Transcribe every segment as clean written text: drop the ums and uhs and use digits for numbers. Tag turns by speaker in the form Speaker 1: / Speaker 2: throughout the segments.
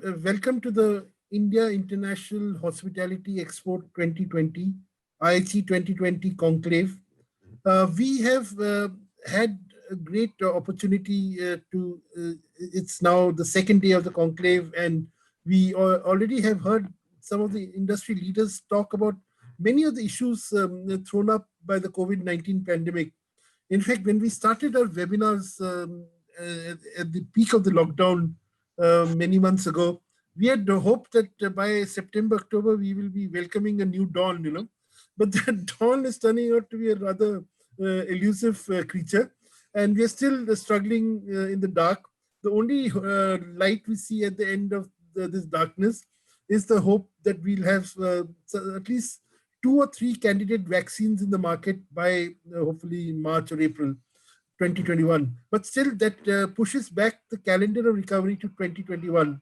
Speaker 1: Welcome to the India International Hospitality Expo 2020, IHE 2020 Conclave. We have had a great opportunity it's now the second day of the conclave, and we already have heard some of the industry leaders talk about many of the issues thrown up by the COVID-19 pandemic. In fact, when we started our webinars at the peak of the lockdown many months ago, we had the hope that by September, October, we will be welcoming a new dawn. But that dawn is turning out to be a rather elusive creature, and we are still struggling in the dark. The only light we see at the end of this darkness is the hope that we'll have at least 2 or 3 candidate vaccines in the market by hopefully March or April 2021. But still, that pushes back the calendar of recovery to 2021.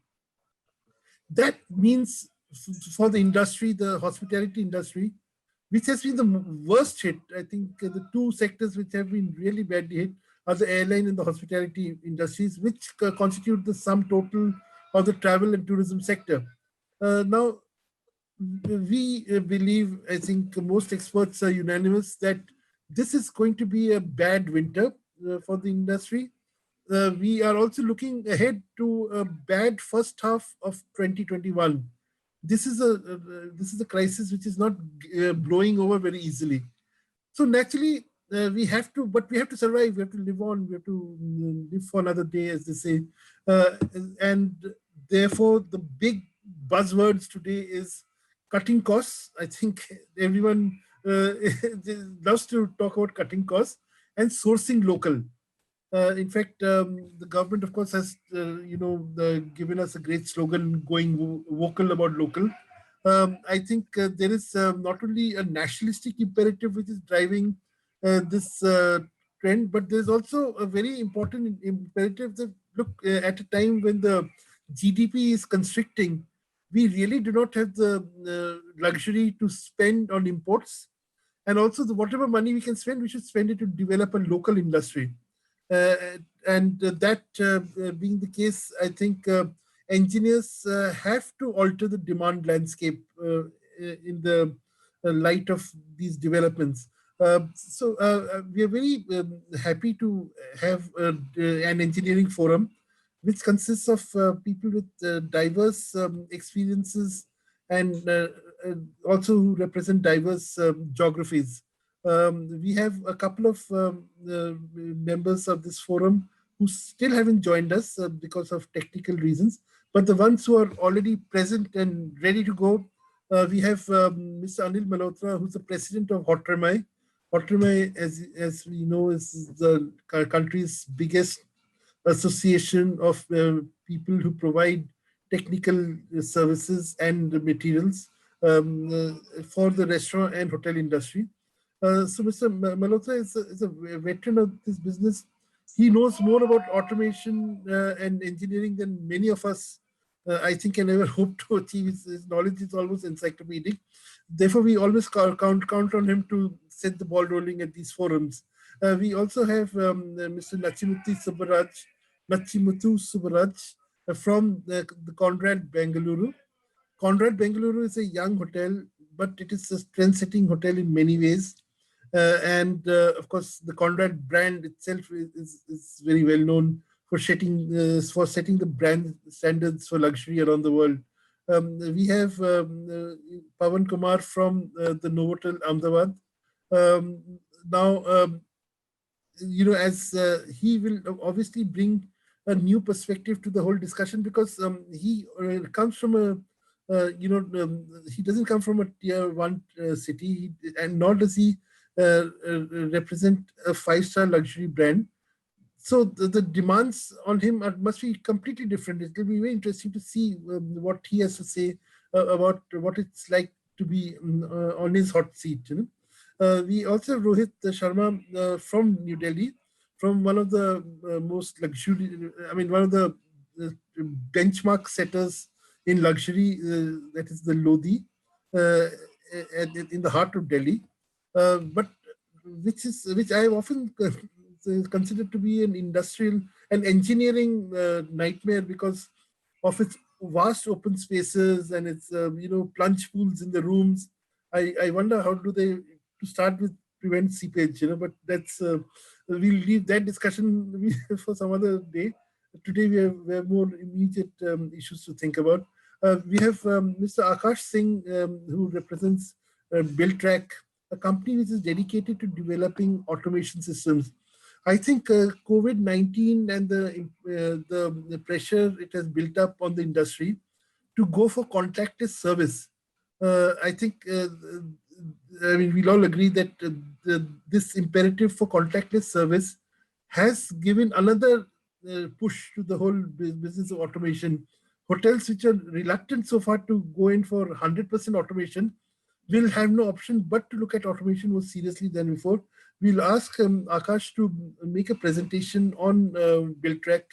Speaker 1: That means for the industry, the hospitality industry, which has been the worst hit. I think the 2 sectors which have been really badly hit are the airline and the hospitality industries, which constitute the sum total of the travel and tourism sector. Now, we believe, I think most experts are unanimous that this is going to be a bad winter for the industry. We are also looking ahead to a bad first half of 2021. This is a crisis which is not blowing over very easily. So naturally, we have to survive. We have to live on. We have to live for another day, as they say. And therefore, the big buzzwords today is cutting costs. I think everyone loves to talk about cutting costs and sourcing local. In fact, the government, of course, has given us a great slogan, going vocal about local. I think there is not only a nationalistic imperative which is driving this trend, but there's also a very important imperative that, look, at a time when the GDP is constricting, we really do not have the luxury to spend on imports. And also, whatever money we can spend, we should spend it to develop a local industry. And that being the case, I think engineers have to alter the demand landscape in the light of these developments. So we are very happy to have an engineering forum which consists of people with diverse experiences and also who represent diverse geographies. We have a couple of members of this forum who still haven't joined us because of technical reasons, but the ones who are already present and ready to go, we have Mr. Anil Malhotra, who's the president of Hotremai. Hotremai, as we know, is the country's biggest association of people who provide technical services and materials for the restaurant and hotel industry. So Mr. Malhotra is a veteran of this business. He knows more about automation and engineering than many of us, I think, can ever hope to achieve. His knowledge is almost encyclopedic. Therefore, we always count on him to set the ball rolling at these forums. We also have Mr. Nachimuthu Subbaraj from the Conrad Bengaluru. Conrad Bengaluru is a young hotel, but it is a trend-setting hotel in many ways. And of course, the Conrad brand itself is very well known for setting the brand standards for luxury around the world. We have Pawan Kumar from the Novotel Ahmedabad. Now, as he will obviously bring a new perspective to the whole discussion, because he comes from he doesn't come from a tier 1 city, and nor does he represent a 5-star luxury brand. So the demands on him must be completely different. It will be very interesting to see what he has to say about what it's like to be on his hot seat. We also have Rohit Sharma from New Delhi, from one of the most one of the benchmark setters in luxury, that is the Lodi, in the heart of Delhi, but which I have often considered to be an industrial and engineering nightmare because of its vast open spaces, and it's plunge pools in the rooms. I wonder how do they, to start with, prevent seepage, but that's we'll leave that discussion for some other day. Today we have more immediate issues to think about. We have Mr. Akash Singh, who represents BuildTrack, a company which is dedicated to developing automation systems. I think COVID-19 and the pressure it has built up on the industry to go for contactless service. I think, we'll all agree that this imperative for contactless service has given another push to the whole business of automation. Hotels which are reluctant so far to go in for 100% automation will have no option but to look at automation more seriously than before. We'll ask Akash to make a presentation on BuildTrack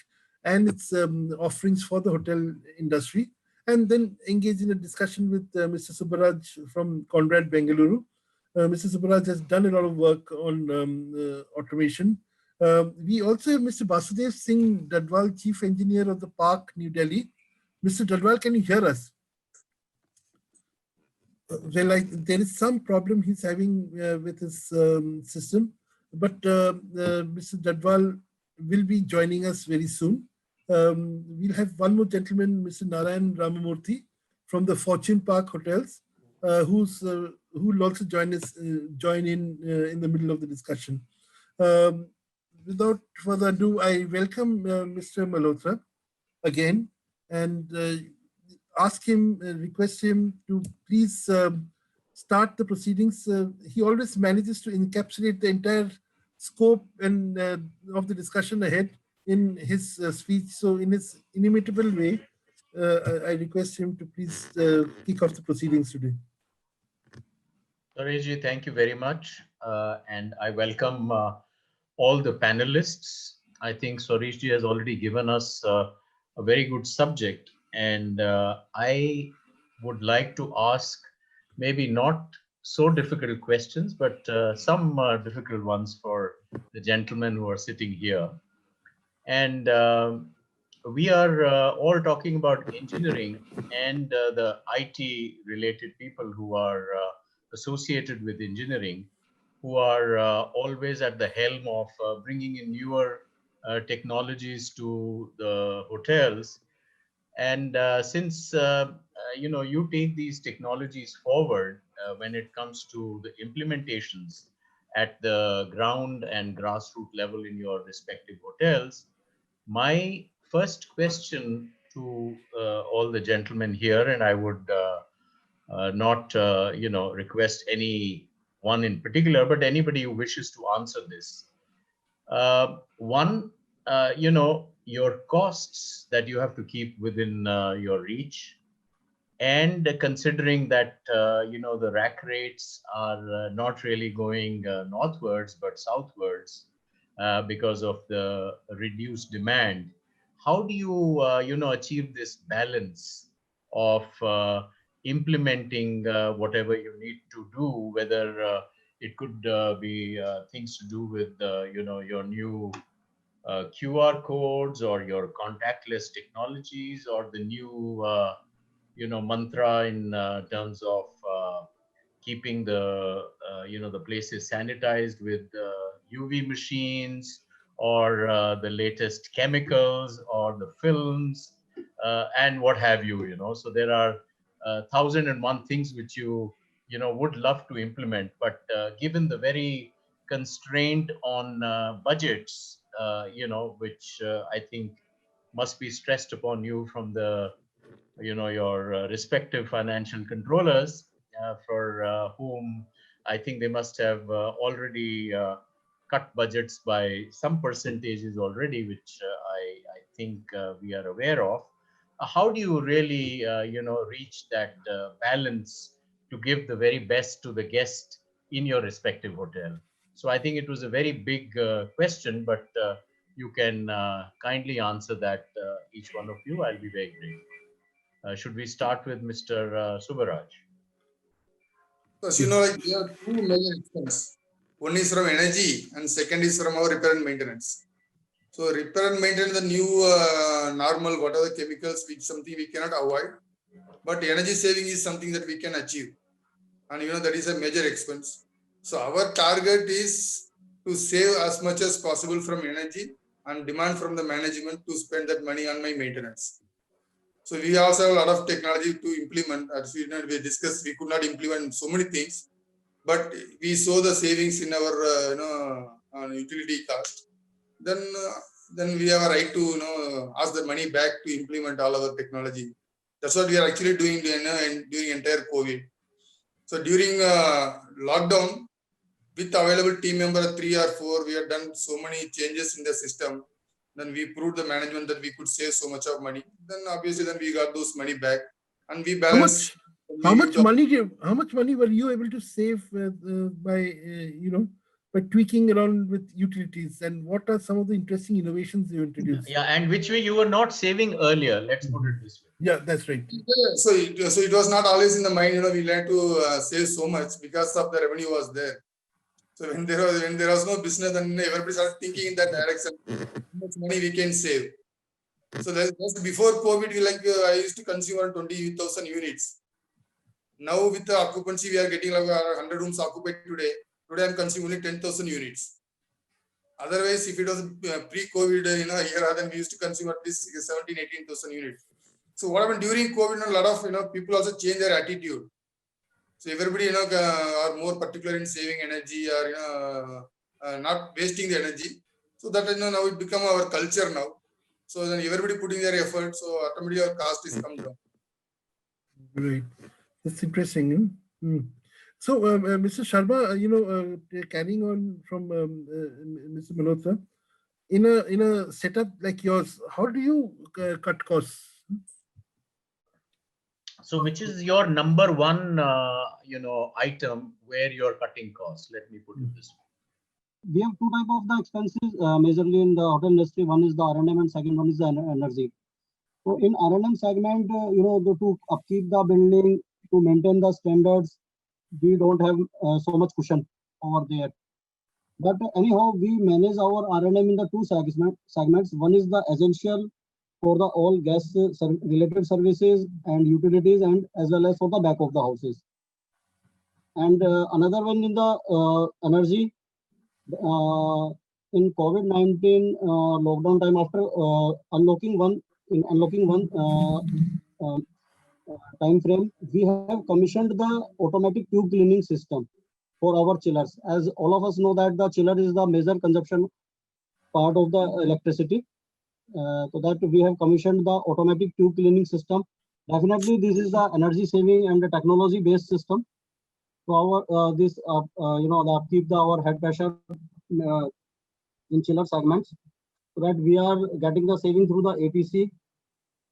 Speaker 1: and its offerings for the hotel industry, and then engage in a discussion with Mr. Subbaraj from Conrad Bengaluru. Mr. Subbaraj has done a lot of work on automation. We also have Mr. Basudev Singh Dadwal, Chief Engineer of the Park, New Delhi. Mr. Dadwal, can you hear us? Well, there is some problem he's having with his system, but Mr. Dadwal will be joining us very soon. We'll have one more gentleman, Mr. Narayan Ramamurthy from the Fortune Park Hotels, who will also join in the middle of the discussion. Without further ado, I welcome Mr. Malhotra again, and request him to please start the proceedings. He always manages to encapsulate the entire scope and of the discussion ahead in his speech. So in his inimitable way, I request him to please kick off the proceedings today.
Speaker 2: Sureshji, thank you very much. And I welcome all the panelists. I think Sureshji has already given us a very good subject. And I would like to ask maybe not so difficult questions, but some difficult ones for the gentlemen who are sitting here. And we are all talking about engineering and the IT related people who are associated with engineering, who are always at the helm of bringing in newer technologies to the hotels. And since you take these technologies forward when it comes to the implementations at the ground and grassroots level in your respective hotels, my first question to all the gentlemen here, and I would not request any one in particular, but anybody who wishes to answer this. One, your costs that you have to keep within your reach, and considering that the rack rates are not really going northwards but southwards because of the reduced demand, how do you achieve this balance of implementing whatever you need to do, whether it could be things to do with your new QR codes or your contactless technologies, or the new mantra in terms of keeping the the places sanitized with UV machines, or the latest chemicals, or the films, and what have you. So there are 1,001 things which you would love to implement, but given the very constraint on budgets, which I think must be stressed upon you from the your respective financial controllers, for whom I think they must have already cut budgets by some percentages already, which I think we are aware of. How do you really reach that balance to give the very best to the guest in your respective hotel? So I think it was a very big question, but you can kindly answer that, each one of you. I'll be very grateful. Should we start with Mr. Subbaraj?
Speaker 3: Because we have two major expenses. One is from energy and second is from our repair and maintenance. So So repair and maintain the new normal, what are the chemicals, which something we cannot avoid. But energy saving is something that we can achieve. And that is a major expense. So our target is to save as much as possible from energy and demand from the management to spend that money on my maintenance. So we also have a lot of technology to implement. As we discussed, we could not implement so many things, but we saw the savings in our utility cost. Then we have a right to ask the money back to implement all our technology. That's what we are actually doing during entire COVID. So during lockdown, with available team member 3 or 4, we have done so many changes in the system. Then we proved the management that we could save so much of money. Then obviously, then we got those money back, and we balance.
Speaker 1: How much money were you able to save by tweaking around with utilities, and what are some of the interesting innovations you introduced?
Speaker 2: Yeah, and which way you were not saving earlier. Let's put it this way.
Speaker 1: Yeah, that's right.
Speaker 3: So it was not always in the mind. We learned to save so much because of the revenue was there. So when there was no business, then everybody started thinking in that direction. How much money we can save? So just before COVID, I used to consume around 20,000 units. Now with the occupancy, we are getting like 100 rooms occupied today. Today I'm consuming only 10,000 units. Otherwise, if it was pre-COVID, year, then we used to consume at least 17, 18,000 units. So what happened during COVID? A lot of people also change their attitude. So everybody are more particular in saving energy or not wasting the energy. So that now it become our culture now. So then everybody putting their effort. So automatically our cost is come down.
Speaker 1: Right, that's interesting. So, Mr. Sharma, carrying on from Mr. Malhotra, in a setup like yours, how do you cut costs?
Speaker 2: So, which is your number one, item where you're cutting costs? Let me put it this way.
Speaker 4: We have two types of the expenses majorly in the hotel industry. One is the R&M and second one is the energy. So in R&M segment, to upkeep the building, to maintain the standards, we don't have so much cushion over there. But anyhow, we manage our R&M in the two segments. One is the essential for the all gas related services and utilities, and as well as for the back of the houses. And another one in the energy. In COVID-19 lockdown time, after unlocking one time frame, we have commissioned the automatic tube cleaning system for our chillers. As all of us know that the chiller is the major consumption part of the electricity. So that we have commissioned the automatic tube cleaning system. Definitely, this is the energy saving and the technology based system. So our the upkeep our head pressure in chiller segments, so that we are getting the saving through the ATC.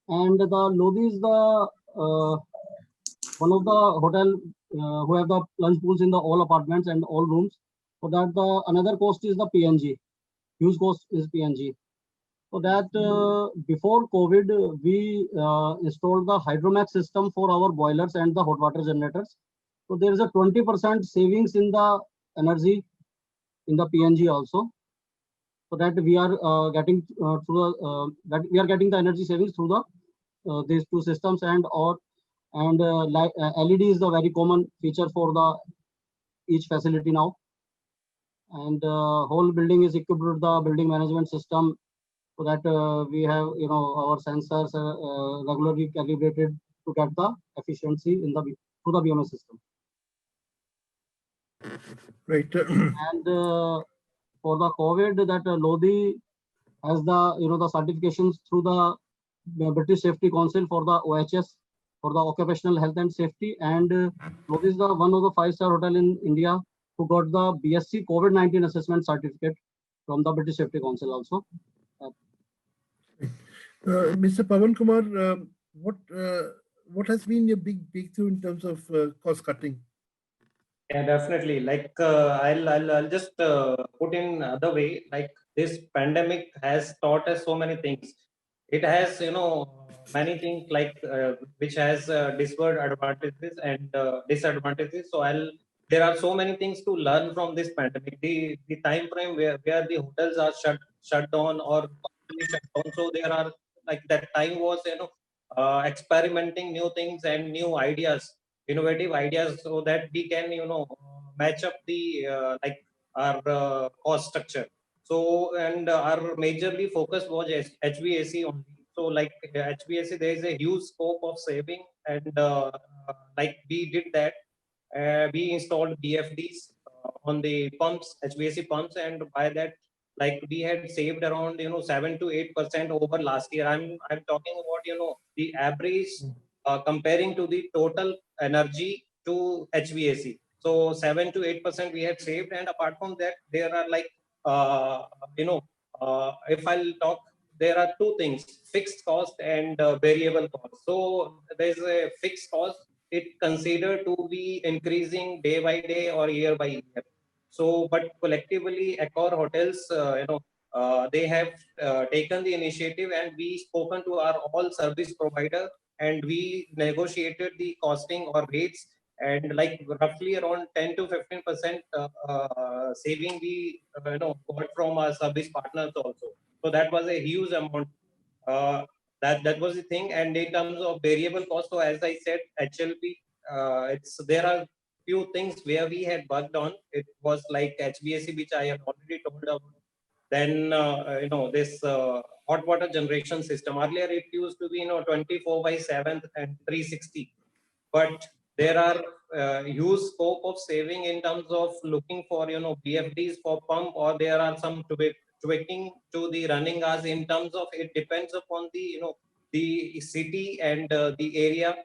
Speaker 4: And the Lodhi is the one of the hotel who have the plunge pools in the all apartments and all rooms. So that the another cost is the PNG. Huge cost is PNG. So that before COVID, we installed the Hydromax system for our boilers and the hot water generators. So there is a 20% savings in the energy in the PNG also. So that we are getting that we are getting the energy savings through the these two systems. And LED is the very common feature for the each facility now. And whole building is equipped with the building management system, so that we have our sensors regularly calibrated to get the efficiency in the through the BMS system.
Speaker 1: Right.
Speaker 4: And for the COVID, that Lodhi has the the certifications through the British Safety Council for the OHS for the occupational health and safety. And Lodhi is the one of the 5-star hotel in India who got the BSc COVID-19 assessment certificate from the British Safety Council also.
Speaker 1: Mr. Pawan Kumar, what has been your big breakthrough in terms of cost cutting?
Speaker 5: Yeah, definitely. Like I'll just put in other way. Like this pandemic has taught us so many things. It has many things like which has disparate advantages and disadvantages. So there are so many things to learn from this pandemic. The time frame where the hotels are shut shut down or partially shut down. So there are like that time was experimenting new things and new ideas, innovative ideas, so that we can match up the like our cost structure. So and our majorly focus was HVAC only. So like HVAC, there is a huge scope of saving, and like we did that. We installed BFDs on the pumps, HVAC pumps, and by that, like we had saved around 7 to 8% over last year. I'm talking about the average comparing to the total energy to HVAC. So 7 to 8% we had saved, and apart from that, there are like if I'll talk, there are two things: fixed cost and variable cost. So there's a fixed cost, it considered to be increasing day by day or year by year. So, but collectively, Accor Hotels, they have taken the initiative, and we spoken to our all service provider, and we negotiated the costing or rates, and like roughly around 10 to 15% saving we got from our service partners also. So that was a huge amount. Uh, that was the thing. And in terms of variable cost, so as I said, HLP, there are few things where we had worked on. It was like HVAC, which I have already told about. Then this hot water generation system. Earlier it used to be 24/7 and 360, but there are huge scope of saving in terms of looking for BFDs for pump, or there are some tweaking to the running hours. In terms of, it depends upon the the city and the area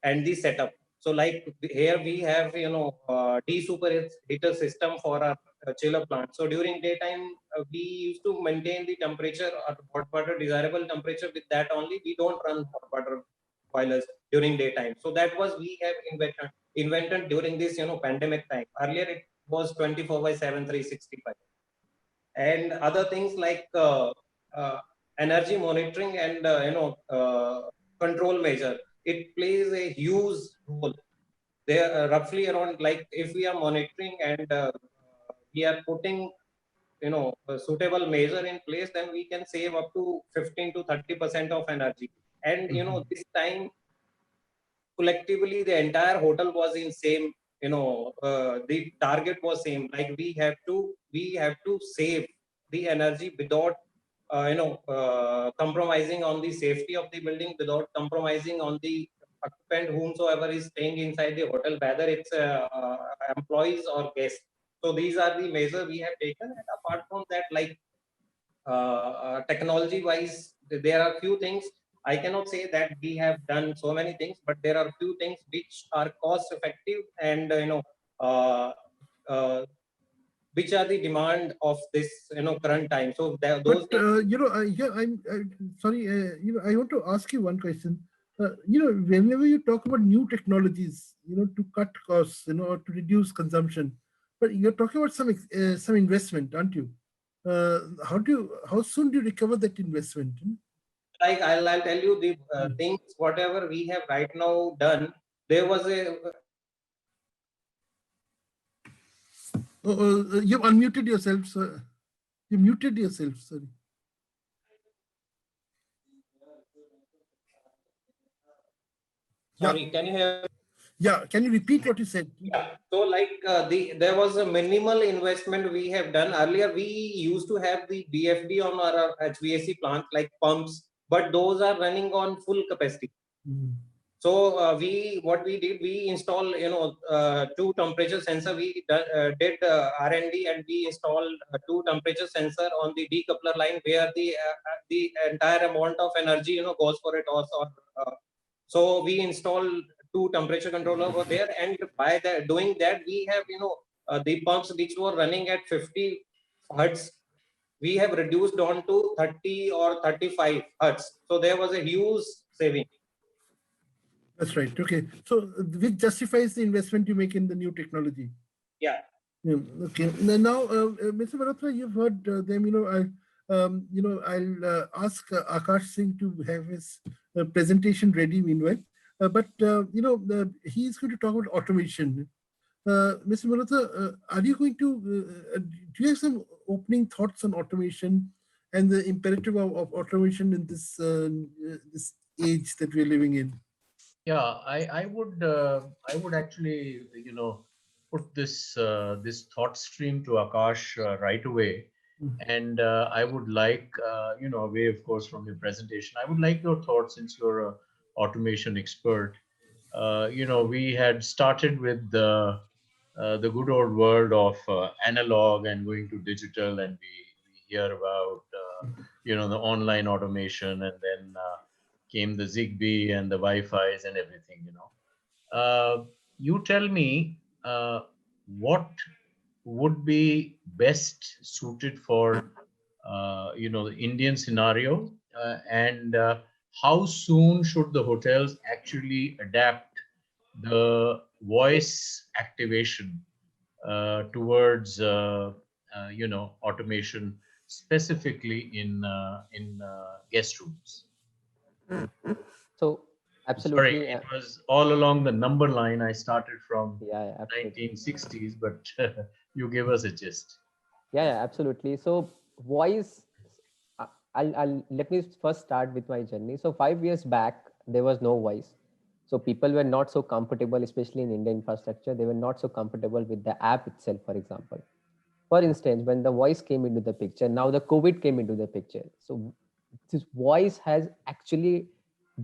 Speaker 5: and the setup. So like here we have de-superheater system for our chiller plant. So during daytime we used to maintain the temperature or hot water desirable temperature. With that only, we don't run hot water boilers during daytime. So that was we have invented during this pandemic time. Earlier it was 24/7 365. And other things like energy monitoring and control measure, it plays a huge role there. Roughly around, like if we are monitoring and we are putting a suitable measure in place, then we can save up to 15 to 30% of energy. And this time collectively the entire hotel was in same, the target was same, like we have to save the energy without compromising on the safety of the building, without compromising on the occupant whomsoever is staying inside the hotel, whether it's employees or guests. So these are the measures we have taken. And apart from that, like technology wise, there are few things. I cannot say that we have done so many things, but there are few things which are cost effective and uh, uh, which are the demand of this current time. So those
Speaker 1: But I'm sorry. I want to ask you one question. Whenever you talk about new technologies, to cut costs, or to reduce consumption, but you're talking about some investment, aren't you? How soon do you recover that investment?
Speaker 5: like I'll tell you the things whatever we have right now done. There was a
Speaker 1: You've unmuted yourself, sir. You muted yourself, sorry.
Speaker 5: sorry, can you hear?
Speaker 1: Yeah, can you repeat what you said?
Speaker 5: Yeah. So like there was a minimal investment we have done. Earlier we used to have the BFD on our HVAC plant, like pumps, but those are running on full capacity. So what we did, we installed two temperature sensor. We did R&D, and we installed two temperature sensor on the decoupler line, where the entire amount of energy goes for a toss. Or so we installed two temperature controller over there, and by doing that, we have the pumps which were running at 50 hertz, we have reduced down to 30 or 35 hertz. So there was a huge saving.
Speaker 1: That's right. Okay. So which justifies the investment you make in the new technology?
Speaker 5: Yeah.
Speaker 1: Okay. Now, Mr. Malhotra, you've heard them. I'll ask Akash Singh to have his presentation ready meanwhile. But he's going to talk about automation. Mr. Malhotra, are you going to? Do you have some opening thoughts on automation? and the imperative of automation in this age that we're living in.
Speaker 2: Yeah, I would actually, put this thought stream to Akash right away.
Speaker 1: Mm.
Speaker 2: And I would like, away, of course, from your presentation, I would like your thoughts since you're a automation expert. We had started with the good old world of analog and going to digital, and we hear about, the online automation, and then came the Zigbee and the Wi-Fi's and everything, you tell me what would be best suited for the Indian scenario, and how soon should the hotels actually adapt the voice activation towards automation, specifically in guest rooms.
Speaker 6: So
Speaker 2: Sorry,
Speaker 6: absolutely,
Speaker 2: it was all along the number line. I started from
Speaker 6: yeah, absolutely.
Speaker 2: 1960s, but you give us a gist.
Speaker 6: Yeah, absolutely. So voice, I'll let me first start with my journey. So 5 years back, there was no voice. So people were not so comfortable, especially in Indian infrastructure. They were not so comfortable with the app itself, for example. For instance, when the voice came into the picture, now the COVID came into the picture. So this voice has actually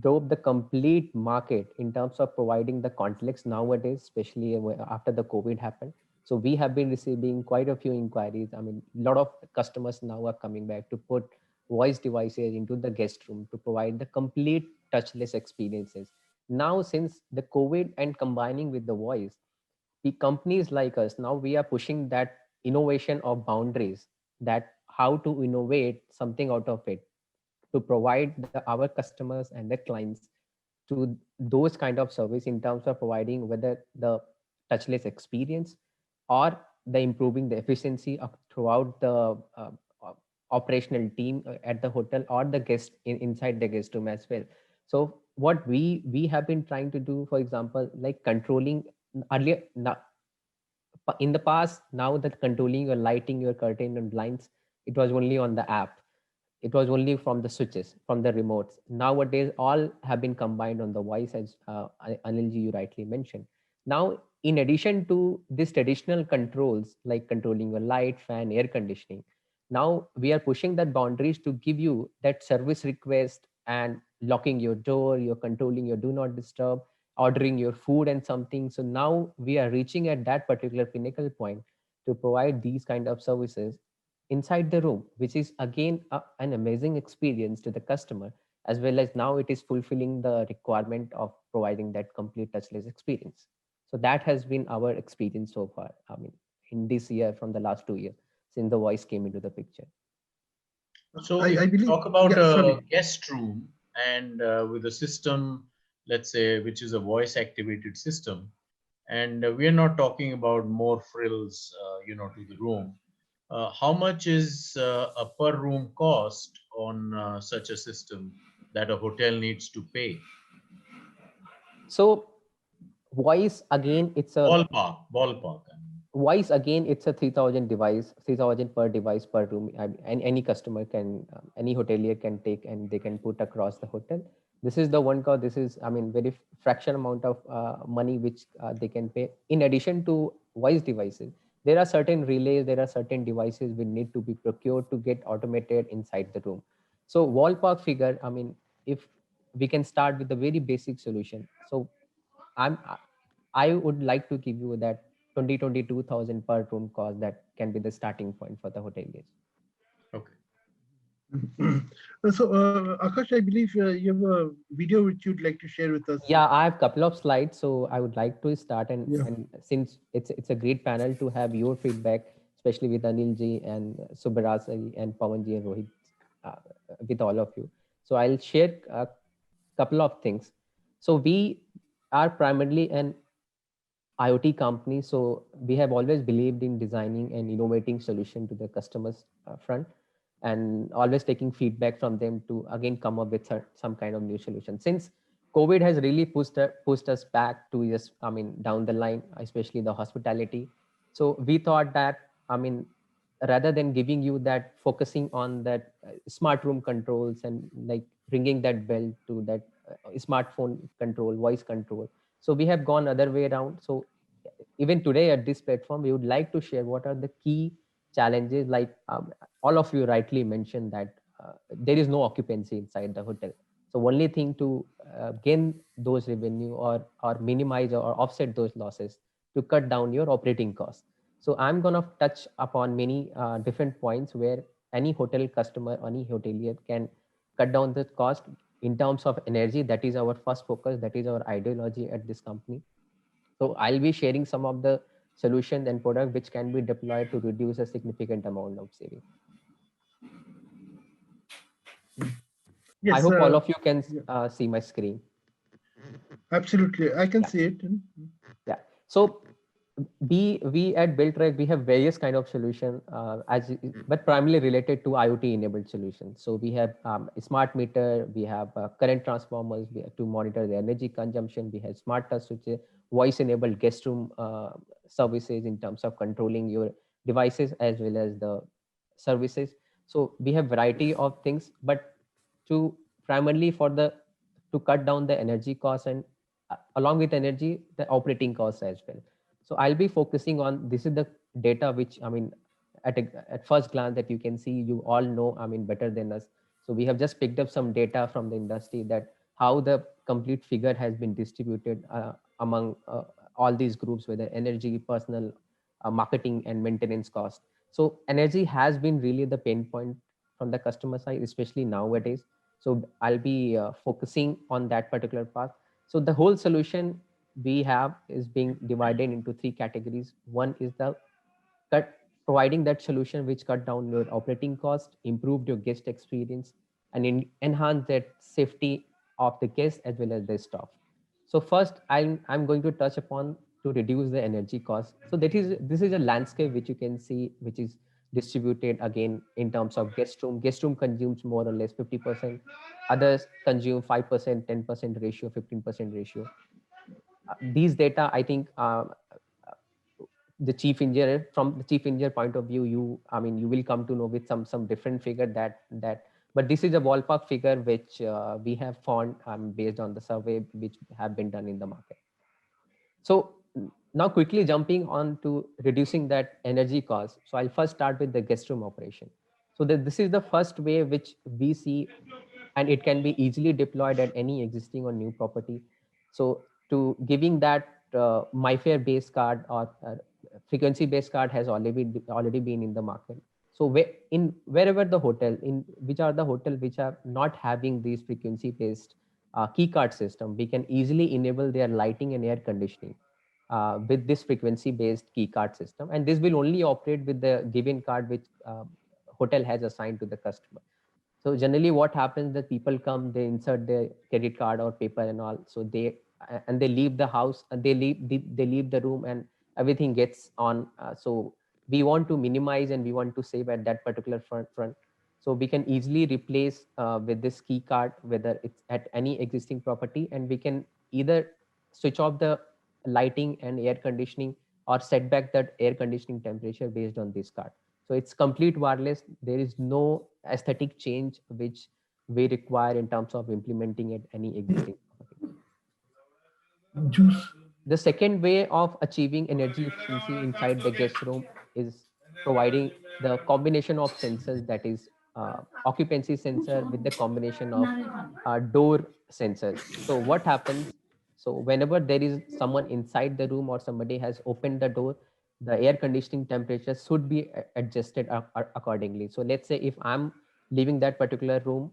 Speaker 6: drove the complete market in terms of providing the context nowadays, especially after the COVID happened. So we have been receiving quite a few inquiries. I mean, a lot of customers now are coming back to put voice devices into the guest room to provide the complete touchless experiences. Now, since the COVID and combining with the voice, the companies like us, now we are pushing that innovation of boundaries, that how to innovate something out of it to provide our customers and the clients to those kind of service in terms of providing whether the touchless experience or the improving the efficiency of throughout the uh, operational team at the hotel or the guest inside the guest room as well. So what we have been trying to do, for example, like controlling earlier now, in the past, now that controlling your lighting, your curtain and blinds, it was only on the app, it was only from the switches, from the remotes. Nowadays all have been combined on the voice, as Anilji you rightly mentioned. Now in addition to these traditional controls like controlling your light, fan, air conditioning, now we are pushing that boundaries to give you that service request and locking your door, you're controlling your do not disturb, ordering your food and something. So now we are reaching at that particular pinnacle point to provide these kind of services inside the room, which is again an amazing experience to the customer, as well as now it is fulfilling the requirement of providing that complete touchless experience. So that has been our experience so far. I mean, in this year, from the last 2 years, since the voice came into the picture.
Speaker 2: So
Speaker 1: I
Speaker 2: if you
Speaker 1: believe,
Speaker 2: talk about
Speaker 1: yeah,
Speaker 2: a
Speaker 1: sorry.
Speaker 2: guest room and with a system, let's say, which is a voice activated system, and we are not talking about more frills, to the room. How much is a per room cost on such a system that a hotel needs to pay?
Speaker 6: So voice again, it's a
Speaker 2: Ballpark. I mean.
Speaker 6: voice again, it's a 3000 device, 3000 per device per room. And any customer can, any hotelier can take and they can put across the hotel. This is the one cost. This is, I mean, very fraction amount of money which they can pay. In addition to voice devices, there are certain relays, there are certain devices which need to be procured to get automated inside the room. So ballpark figure, I mean, if we can start with a very basic solution. So I'm I would like to give you that 22,000 per room cost, that can be the starting point for the hoteliers.
Speaker 2: Okay.
Speaker 1: So, Akash, I believe you have a video which you'd like to share with us.
Speaker 6: Yeah, I have a couple of slides, so I would like to start.
Speaker 1: Yeah.
Speaker 6: And since it's a great panel to have your feedback, especially with Anilji and Subarasari and Pawanji and Rohit, uh, with all of you. So I'll share a couple of things. So we are primarily an IoT company, so we have always believed in designing and innovating solution to the customers front, and always taking feedback from them to again come up with some kind of new solution. Since COVID has really pushed us back 2 years, I mean, down the line, especially the hospitality. So we thought that, I mean, rather than giving you that, focusing on that smart room controls and like ringing that bell to that smartphone control, voice control. So we have gone other way around. So even today at this platform, we would like to share what are the key challenges. Like all of you rightly mentioned that there is no occupancy inside the hotel. So only thing to gain those revenue or minimize or offset those losses to cut down your operating costs. So I'm going to touch upon many different points where any hotel customer, any hotelier can cut down the cost in terms of energy. That is our first focus. That is our ideology at this company. So I'll be sharing some of the solutions and product which can be deployed to reduce a significant amount of saving.
Speaker 1: Yes,
Speaker 6: I hope all of you can
Speaker 1: yeah.
Speaker 6: see my screen.
Speaker 1: Absolutely. I can
Speaker 6: Yeah.
Speaker 1: see it.
Speaker 6: Yeah. So we at BuildTrack, we have various kind of solution, but primarily related to IoT enabled solutions. So we have smart meter, we have current transformers, we have to monitor the energy consumption. We have smart touch switches, voice enabled guest room services in terms of controlling your devices as well as the services. So we have variety of things, but to primarily for the to cut down the energy costs and along with energy, the operating costs as well. So I'll be focusing on, this is the data which, I mean, at first glance that you can see, you all know, I mean, better than us. So we have just picked up some data from the industry that how the complete figure has been distributed among all these groups, whether energy, personal, marketing and maintenance cost. So energy has been really the pain point from the customer side, especially nowadays. So I'll be focusing on that particular part. So the whole solution we have is being divided into three categories. One is the providing that solution which cut down your operating cost, improved your guest experience, and enhance that safety of the guest as well as the staff. So first, I'm going to touch upon to reduce the energy cost. So this is a landscape which you can see, which is distributed again in terms of guest room. Guest room consumes more or less 50%. Others consume 5%, 10% ratio, 15% ratio. These data, I think, the chief engineer, from the chief engineer point of view, I mean, you will come to know with some different figure that, but this is a ballpark figure which we have found based on the survey which have been done in the market. So now quickly jumping on to reducing that energy cost. So I'll first start with the guest room operation. So this is the first way which we see, and it can be easily deployed at any existing or new property. So to giving that MyFair based card or frequency based card has already been in the market. So wherever the hotel, in which are the hotel which are not having these frequency based key card system, we can easily enable their lighting and air conditioning with this frequency based key card system, and this will only operate with the given card which hotel has assigned to the customer. So generally what happens that people come, they insert their credit card or paper and all, so they leave the house and they leave the room and everything gets on. So we want to minimize and we want to save at that particular front. So we can easily replace with this key card, whether it's at any existing property, and we can either switch off the lighting and air conditioning or set back that air conditioning temperature based on this card. So it's complete wireless. There is no aesthetic change which we require in terms of implementing it any existing property.
Speaker 1: Juice.
Speaker 6: The second way of achieving energy efficiency inside the guest room is providing the combination of sensors, that is occupancy sensor with the combination of door sensors. So what happens? So whenever there is someone inside the room or somebody has opened the door, the air conditioning temperature should be adjusted accordingly. So let's say if I'm leaving that particular room,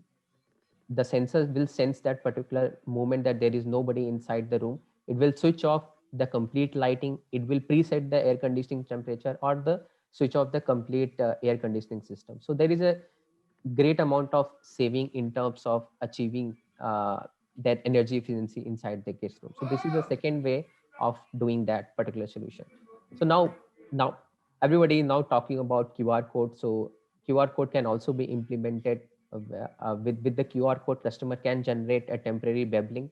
Speaker 6: the sensors will sense that particular moment that there is nobody inside the room. It will switch off the complete lighting. It will preset the air conditioning temperature or the switch off the complete air conditioning system. So there is a great amount of saving in terms of achieving that energy efficiency inside the guest room. So this is the second way of doing that particular solution. So now everybody now talking about QR code. So QR code can also be implemented with the QR code. Customer can generate a temporary web link.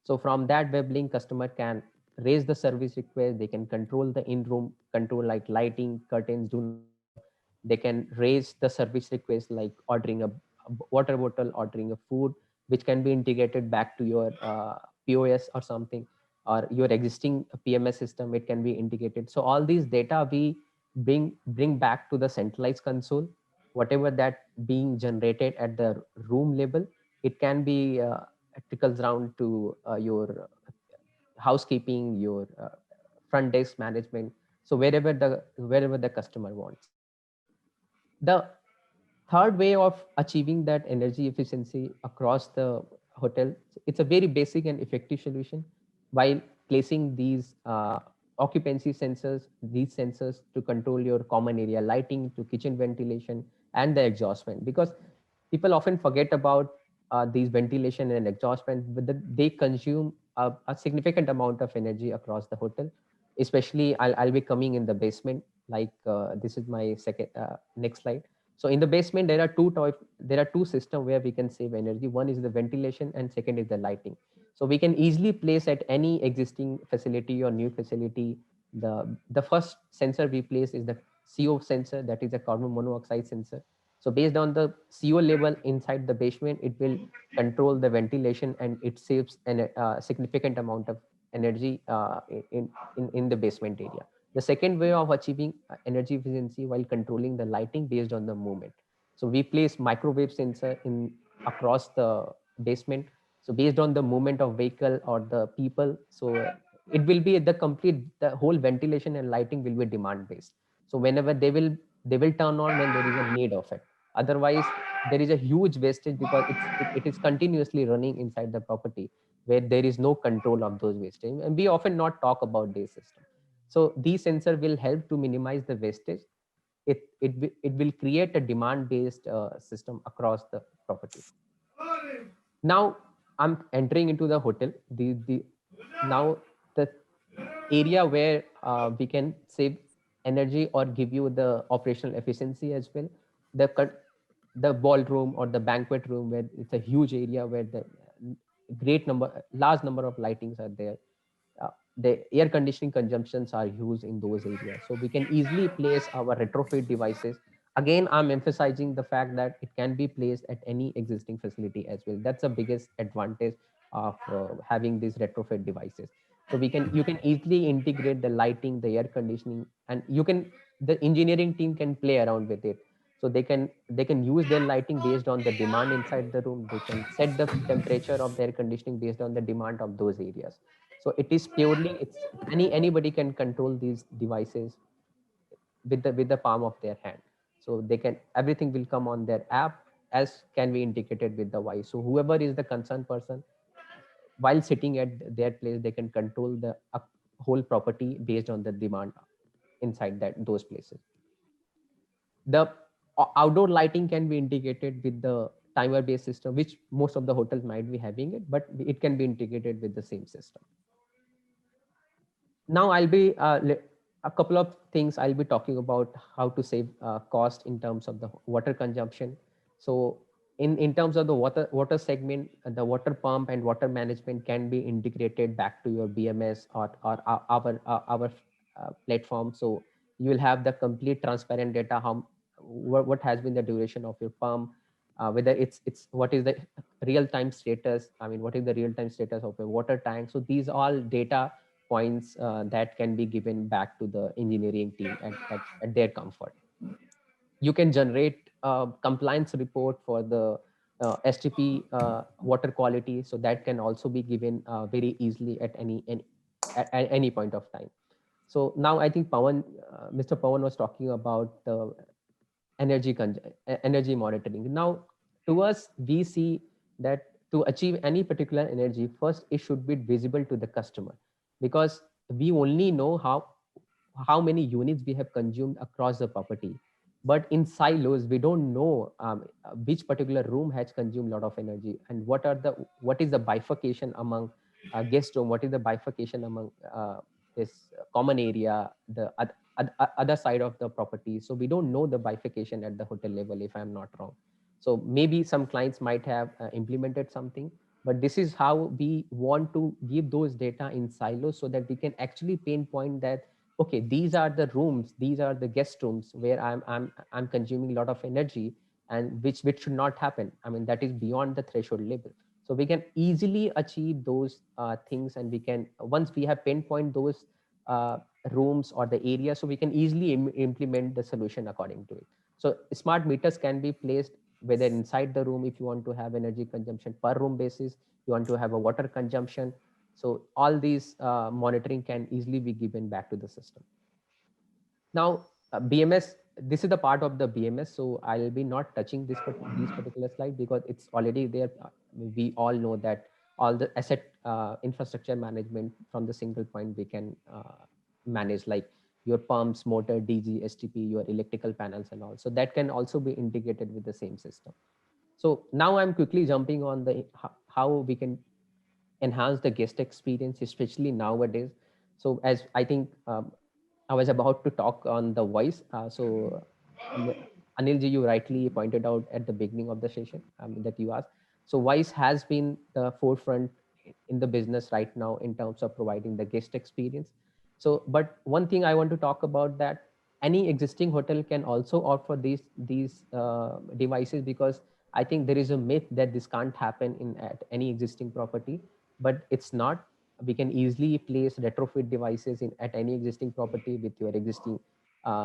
Speaker 6: So from that web link, customer can raise the service request. They can control the in-room control like lighting, curtains, do not disturb. They can raise the service request like ordering a water bottle, ordering a food, which can be integrated back to your POS or something, or your existing PMS system. It can be integrated. So all these data we bring back to the centralized console. Whatever that being generated at the room level, it can be trickles down to your housekeeping, your front desk management. So wherever the customer wants. The third way of achieving that energy efficiency across the hotel, it's a very basic and effective solution while placing these occupancy sensors, these sensors to control your common area lighting, to kitchen ventilation, and the exhaust fan. Because people often forget about these ventilation and exhaust fans, but they consume a significant amount of energy across the hotel. Especially, I'll be coming in the basement. Like this is my second next slide. So in the basement, there are two systems where we can save energy. One is the ventilation and second is the lighting. So we can easily place at any existing facility or new facility. The first sensor we place is the CO sensor, that is a carbon monoxide sensor. So based on the CO level inside the basement, it will control the ventilation and it saves a significant amount of energy in the basement area. The second way of achieving energy efficiency while controlling the lighting based on the movement. So we place microwave sensor in across the basement. So based on the movement of vehicle or the people, so it will be the whole ventilation and lighting will be demand based. So whenever they will turn on when there is a need of it. Otherwise, there is a huge wastage because it is continuously running inside the property where there is no control of those wastage. And we often not talk about this system. So these sensor will help to minimize the wastage. It will create a demand based system across the property. Now I'm entering into the hotel. Now the area where we can save energy or give you the operational efficiency as well. The ballroom or the banquet room, where it's a huge area where the large number of lightings are there. The air conditioning consumptions are huge in those areas. So we can easily place our retrofit devices. Again, I'm emphasizing the fact that it can be placed at any existing facility as well. That's the biggest advantage of having these retrofit devices. So you can easily integrate the lighting, the air conditioning, and the engineering team can play around with it. So they can use their lighting based on the demand inside the room. They can set the temperature of their conditioning based on the demand of those areas. So it is purely, anybody can control these devices with the palm of their hand. So everything will come on their app, as can be integrated with the voice. So whoever is the concerned person, while sitting at their place, they can control the whole property based on the demand inside those places. The outdoor lighting can be integrated with the timer based system, which most of the hotels might be having it, but it can be integrated with the same system. Now I'll be a couple of things I'll be talking about how to save cost in terms of the water consumption. So in terms of the water segment, the water pump and water management can be integrated back to your BMS or our platform. So you will have the complete transparent data, what has been the duration of your pump, whether it's what is the real-time status. I mean, what is the real-time status of a water tank? So these all data points that can be given back to the engineering team at their comfort. You can generate a compliance report for the STP water quality. So that can also be given very easily at any point of time. So now I think Mr. Pawan was talking about the energy monitoring. Now to us, we see that to achieve any particular energy, first it should be visible to the customer, because we only know how many units we have consumed across the property. But in silos, we don't know which particular room has consumed a lot of energy, and what is the bifurcation among guest room, what is the bifurcation among this common area, the other side of the property. So we don't know the bifurcation at the hotel level, if I'm not wrong. So maybe some clients might have implemented something, but this is how we want to give those data in silos, so that we can actually pinpoint that okay, these are the rooms, these are the guest rooms where I'm consuming a lot of energy, and which should not happen. I mean, that is beyond the threshold level. So we can easily achieve those things, and we can, once we have pinpoint those uh, rooms or the area, so we can easily implement the solution according to it. So smart meters can be placed whether inside the room, if you want to have energy consumption per room basis, you want to have a water consumption. So all these monitoring can easily be given back to the system. Now, BMS, this is the part of the BMS. So I'll be not touching these particular slide because it's already there. We all know that all the asset infrastructure management from the single point we can manage, like your pumps, motor, DG, STP, your electrical panels and all. So that can also be integrated with the same system. So now I'm quickly jumping on the how we can enhance the guest experience, especially nowadays. So as I think I was about to talk on the voice. Anilji, you rightly pointed out at the beginning of the session that you asked. So voice has been the forefront in the business right now in terms of providing the guest experience. So, but one thing I want to talk about that any existing hotel can also opt for these devices, because I think there is a myth that this can't happen at any existing property, but it's not. We can easily place retrofit devices at any existing property with your existing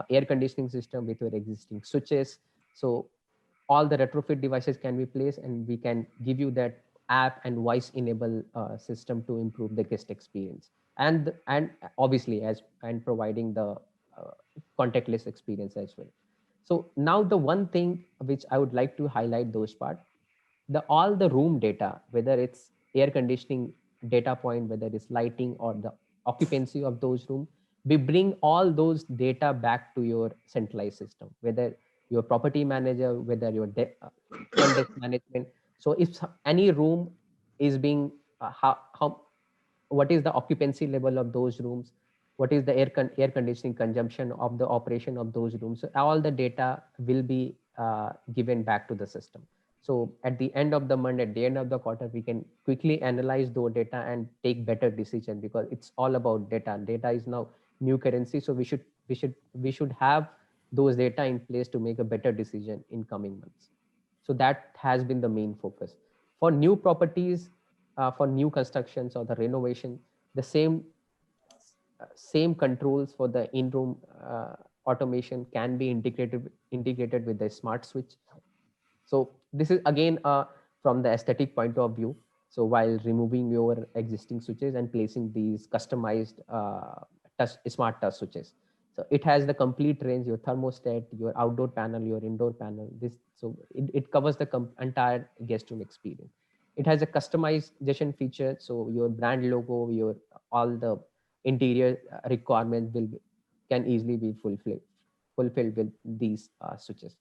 Speaker 6: air conditioning system, with your existing switches. So all the retrofit devices can be placed, and we can give you that app and voice enable system to improve the guest experience, and obviously as and providing the contactless experience as well. So now the one thing which I would like to highlight those part, the all the room data, whether it's air conditioning data point, whether it's lighting or the occupancy of those rooms, we bring all those data back to your centralized system, whether your property manager, whether your front desk management. So if any room is being how what is the occupancy level of those rooms, what is the air conditioning consumption of the operation of those rooms, so all the data will be given back to the system. So at the end of the month, at the end of the quarter, we can quickly analyze those data and take better decision, because it's all about data. Data is now new currency. So we should have those data in place to make a better decision in coming months. So that has been the main focus for new properties, for new constructions or the renovation. The same controls for the in-room automation can be integrated with the smart switch. So this is again from the aesthetic point of view. So while removing your existing switches and placing these customized smart touch switches, so it has the complete range, your thermostat, your outdoor panel, your indoor panel. It covers the entire guest room experience. It has a customization feature, so your brand logo, your all the interior requirements can easily be fulfilled with these switches.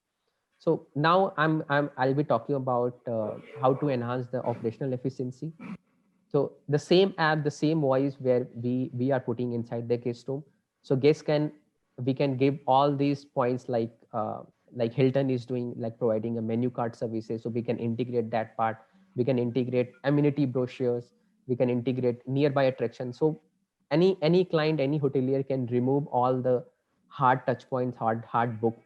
Speaker 6: So now I'll be talking about how to enhance the operational efficiency. So the same app, the same voice where we are putting inside the guest room. So we can give all these points like Hilton is doing, like providing a menu card services. So we can integrate that part. We can integrate amenity brochures. We can integrate nearby attractions. So any client, any hotelier can remove all the hard touch points, hard book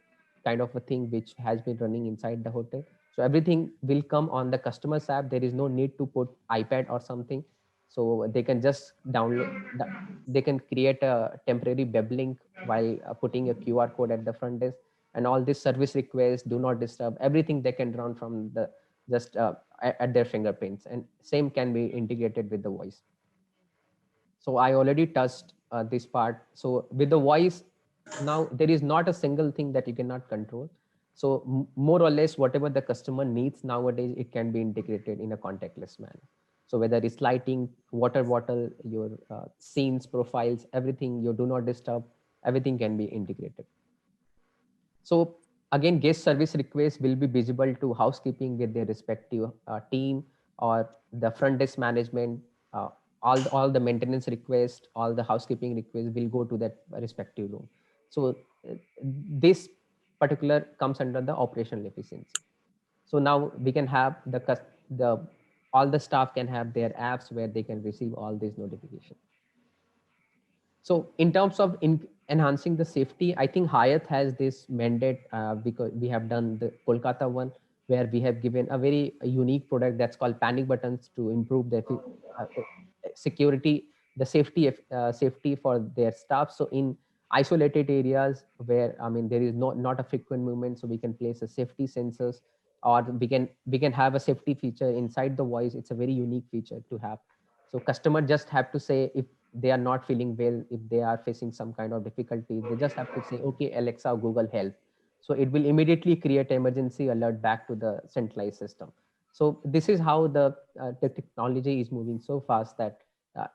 Speaker 6: kind of a thing which has been running inside the hotel. So everything will come on the customer's app. There is no need to put iPad or something. So they can just they can create a temporary web link while putting a QR code at the front desk, and all this service requests, do not disturb, everything they can run from the just at their fingerprints, and same can be integrated with the voice. So I already touched this part. So with the voice, now there is not a single thing that you cannot control. So more or less whatever the customer needs nowadays, it can be integrated in a contactless manner. So whether it's lighting, water bottle, your scenes, profiles, everything, you do not disturb, everything can be integrated. So again, guest service requests will be visible to housekeeping with their respective team, or the front desk management. All the maintenance requests, all the housekeeping requests will go to that respective room. So this particular comes under the operational efficiency. So now we can have the all the staff can have their apps where they can receive all these notifications. So in terms of enhancing the safety, I think Hyatt has this mandate because we have done the Kolkata one, where we have given a very unique product that's called panic buttons to improve the security, the safety for their staff. So in isolated areas where, I mean, there is not a frequent movement, so we can place a safety sensors, or we can have a safety feature inside the voice. It's a very unique feature to have. So customer just have to say if they are not feeling well, if they are facing some kind of difficulty, they just have to say, okay, Alexa, Google help. So it will immediately create emergency alert back to the centralized system. So this is how the technology is moving so fast that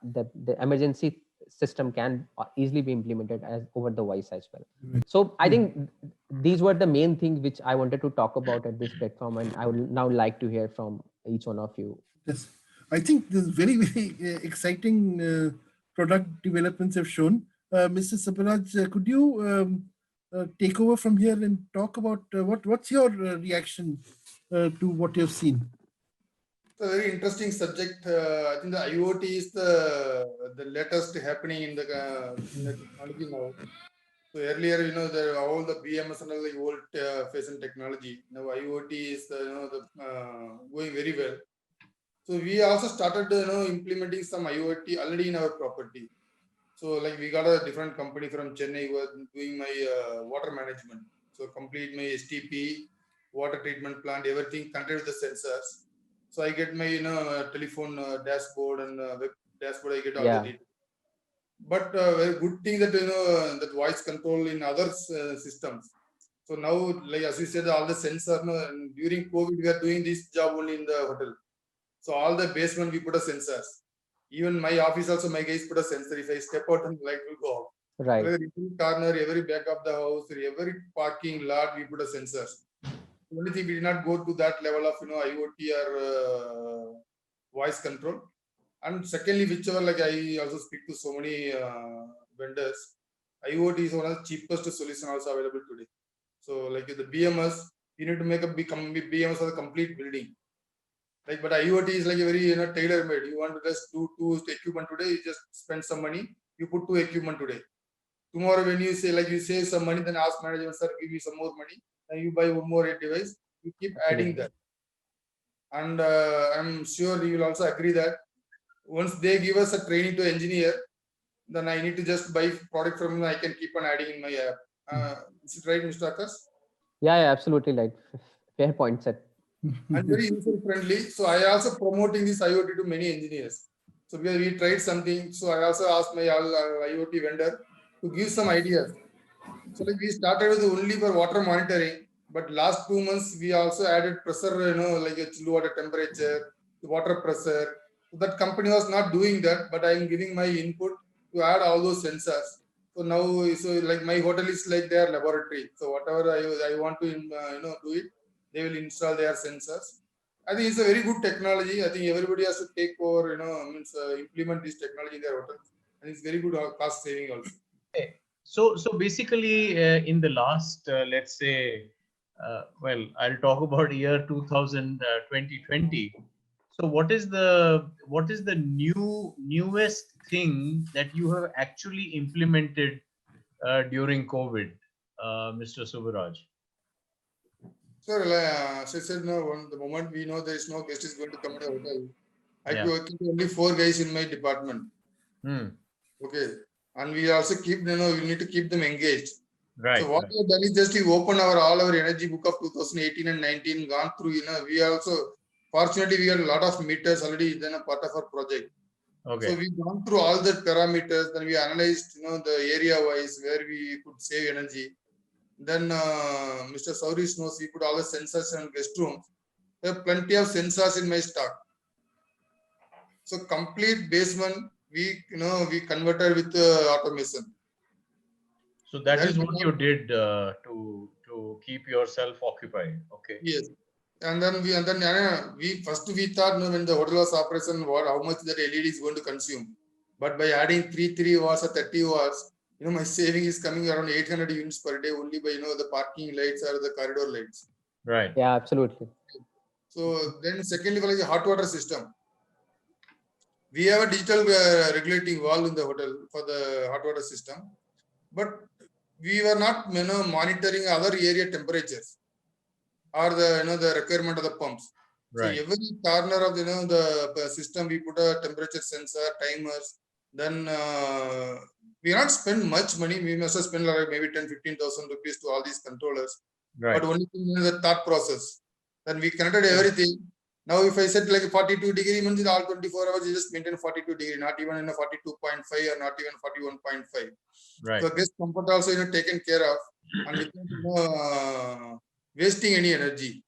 Speaker 6: the emergency system can easily be implemented as over the voice as well. So I think these were the main things which I wanted to talk about at this platform, and I would now like to hear from each one of you.
Speaker 1: Yes, I think this very, very exciting product developments have shown. Mr. Subaraj, could you take over from here and talk about what's your reaction to what you've seen?
Speaker 3: It's a very interesting subject. I think the IoT is the latest happening in the technology now. So earlier, all the BMS and all the old fashion technology. Now IoT is going very well. So we also started implementing some IoT already in our property. So like we got a different company from Chennai who was doing my water management. So complete my STP, water treatment plant, everything connected with the sensors. So I get my telephone dashboard and web dashboard. I get all the data. But very good thing that that voice control in other systems. So now, like as you said, all the sensor. During COVID, we are doing this job only in the hotel. So all the basement we put a sensors. Even my office also, my guys put a sensor. If I step out and light will go off.
Speaker 6: Right.
Speaker 3: Every corner, every back of the house, every parking lot, we put a sensors. The only thing we did not go to that level of IoT or voice control. And secondly, whichever, like I also speak to so many vendors, IoT is one of the cheapest solution also available today. So like the BMS, you need to make a BMS of the complete building. Like, but IoT is like a very tailor made. You want to just do two equipment today, you just spend some money, you put two equipment today. Tomorrow when you say, like you save some money, then ask management, sir, give me some more money, and you buy one more device, you keep adding that. And I'm sure you will also agree that once they give us a training to engineer, then I need to just buy product from them. I can keep on adding in my app. Is it right, Mr. Akash?
Speaker 6: Yeah, absolutely right. Fair point, sir.
Speaker 3: And very user friendly. So I also promoting this IoT to many engineers. So we tried something. So I also asked my IoT vendor to give some ideas. So like we started with only for water monitoring, but last 2 months we also added pressure, like a chill water temperature, the water pressure. So that company was not doing that, but I am giving my input to add all those sensors. So now, so like my hotel is like their laboratory. So whatever I want to, do it, they will install their sensors. I think it's a very good technology. I think everybody has to take over, implement this technology in their hotels. And it's very good cost saving also.
Speaker 2: Okay. So basically, in the last, let's say, well, I'll talk about year 2020. So what is the newest thing that you have actually implemented during COVID, Mr. Subaraj?
Speaker 3: Sir, as I said, the moment we know there is no guest is going to come to the hotel, I keep only 4 guys in my department. Okay. And we also keep, we need to keep them engaged.
Speaker 2: Right.
Speaker 3: So what we have done is just we open all our energy book of 2018 and 19, gone through, we also, fortunately, we got a lot of meters already then a part of our project.
Speaker 2: Okay.
Speaker 3: So we've gone through all the parameters, then we analyzed, the area wise where we could save energy. Then Mr. Sauris knows we put all the sensors in guest rooms. There are plenty of sensors in my stock. So complete basement, we converted with automation.
Speaker 2: So that is what you did to keep yourself occupied. Okay.
Speaker 3: Yes. And then we first thought when the hotel was operation, how much that LED is going to consume. But by adding 3 watts or 30 watts, my saving is coming around 800 units per day only by the parking lights or the corridor lights.
Speaker 2: Right.
Speaker 6: Yeah, absolutely.
Speaker 3: So then secondly, like a hot water system. We have a digital regulating valve in the hotel for the hot water system. but we were not monitoring other area temperatures or the the requirement of the pumps.
Speaker 2: Right.
Speaker 3: So every corner of the system we put a temperature sensor, timers. Then we not spend much money. We must have spent like maybe 10,000-15,000 rupees to all these controllers.
Speaker 2: Right.
Speaker 3: But only thing is the thought process. Then we connected everything. Now if I set like 42 degree, means in all 24 hours you just maintain 42 degree, not even in a 42.5 or not even 41.5.
Speaker 2: Right.
Speaker 3: So guest comfort also taken care of and without wasting any energy.